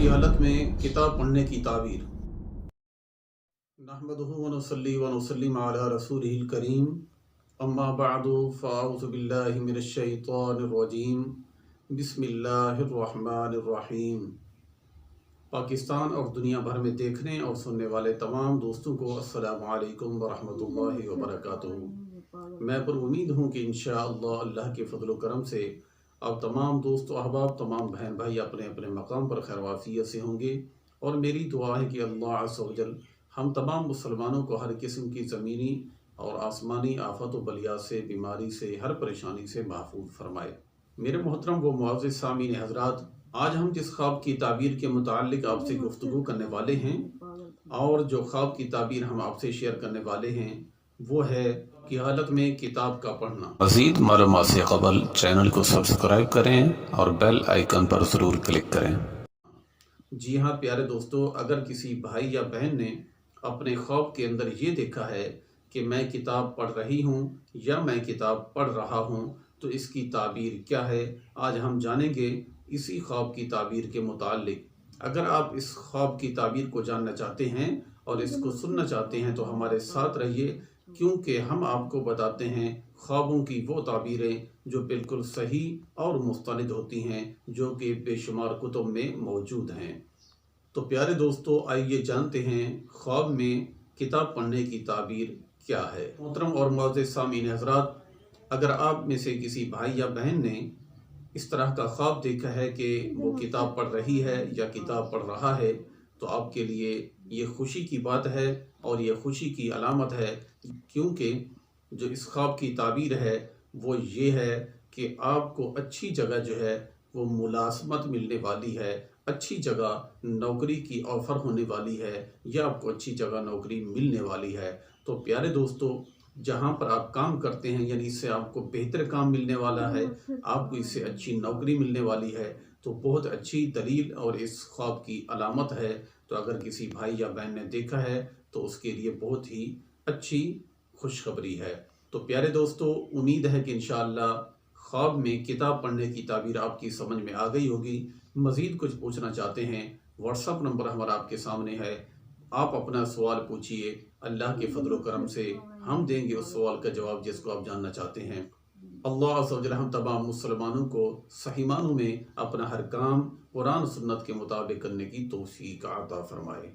की हालत में किताब पढ़ने की ताबीर। नहमदुहु व नुसल्ली व नुसल्लिम अला रसूलिहिल करीम, अम्मा बअदु फ़अऊज़ु बिल्लाहि मिनश शैतानिर रजीम, बिस्मिल्लाहिर रहमानिर रहीम। पाकिस्तान और दुनिया भर में देखने और सुनने वाले तमाम दोस्तों को अस्सलामु अलैकुम व रहमतुल्लाहि व बरकातुहू। मैं पर उम्मीद हूँ कि इंशाअल्लाह अल्लाह के फजल व करम से अब तमाम दोस्त अहबाब, तमाम बहन भाई अपने अपने मकाम पर खैरवाफियत से होंगे। और मेरी दुआ है कि अल्लाह अज़्ज़ व जल हम तमाम मुसलमानों को हर किस्म की ज़मीनी और आसमानी आफत व बलिया से, बीमारी से, हर परेशानी से महफूज फरमाए। मेरे मोहतरम व मुअज़्ज़िज़ सामीन हज़रात, आज हम जिस ख्वाब की ताबीर के मुताल्लिक़ आपसे गुफ्तगू करने वाले हैं और जो ख्वाब की ताबीर हम आपसे शेयर करने वाले हैं वो है कि हालत में किताब का पढ़ना। मज़ीद मालूमात से क़बल चैनल को सब्सक्राइब करें और बेल आइकन पर ज़रूर क्लिक करें। जी हाँ प्यारे दोस्तों, अगर किसी भाई या बहन ने अपने ख्वाब के अंदर ये देखा है कि मैं किताब पढ़ रही हूँ या मैं किताब पढ़ रहा हूँ, तो इसकी ताबीर क्या है आज हम जानेंगे इसी ख्वाब की ताबीर के मुताल्लिक़। अगर आप इस ख्वाब की ताबीर को जानना चाहते हैं और इसको सुनना चाहते हैं तो हमारे साथ रहिए, क्योंकि हम आपको बताते हैं ख्वाबों की वो ताबीरें जो बिल्कुल सही और मुस्तनिद होती हैं, जो कि बेशुमार कुतुब में मौजूद हैं। तो प्यारे दोस्तों, आइए जानते हैं ख्वाब में किताब पढ़ने की ताबीर क्या है। मोहतरम और मुअज़्ज़िज़ सामीन हज़रात, अगर आप में से किसी भाई या बहन ने इस तरह का ख्वाब देखा है कि वो किताब पढ़ रही है या किताब पढ़ रहा है, तो आपके लिए ये खुशी की बात है और ये खुशी की अलामत है, क्योंकि जो इस ख्वाब की ताबीर है वो ये है कि आपको अच्छी जगह जो है वो मुलाज़मत मिलने वाली है, अच्छी जगह नौकरी की ऑफ़र होने वाली है या आपको अच्छी जगह नौकरी मिलने वाली है। तो प्यारे दोस्तों, जहाँ पर आप काम करते हैं यानी इससे आपको बेहतर काम मिलने वाला है, आपको इससे अच्छी नौकरी मिलने वाली है, तो बहुत अच्छी दलील और इस ख्वाब की अलामत है। तो अगर किसी भाई या बहन ने देखा है तो उसके लिए बहुत ही अच्छी खुशखबरी है। तो प्यारे दोस्तों, उम्मीद है कि इंशाअल्लाह ख्वाब में किताब पढ़ने की ताबीर आपकी समझ में आ गई होगी। मज़ीद कुछ पूछना चाहते हैं, व्हाट्सअप नंबर हमारा आपके सामने है, आप अपना सवाल पूछिए, अल्लाह के फजल करम से हम देंगे उस सवाल का जवाब जिसको आप जानना चाहते हैं। अल्लाह अज़्ज़ व जल हम तमाम मुसलमानों को सही मानों में अपना हर काम कुरान सुन्नत के मुताबिक करने की तौफीक अता फरमाए।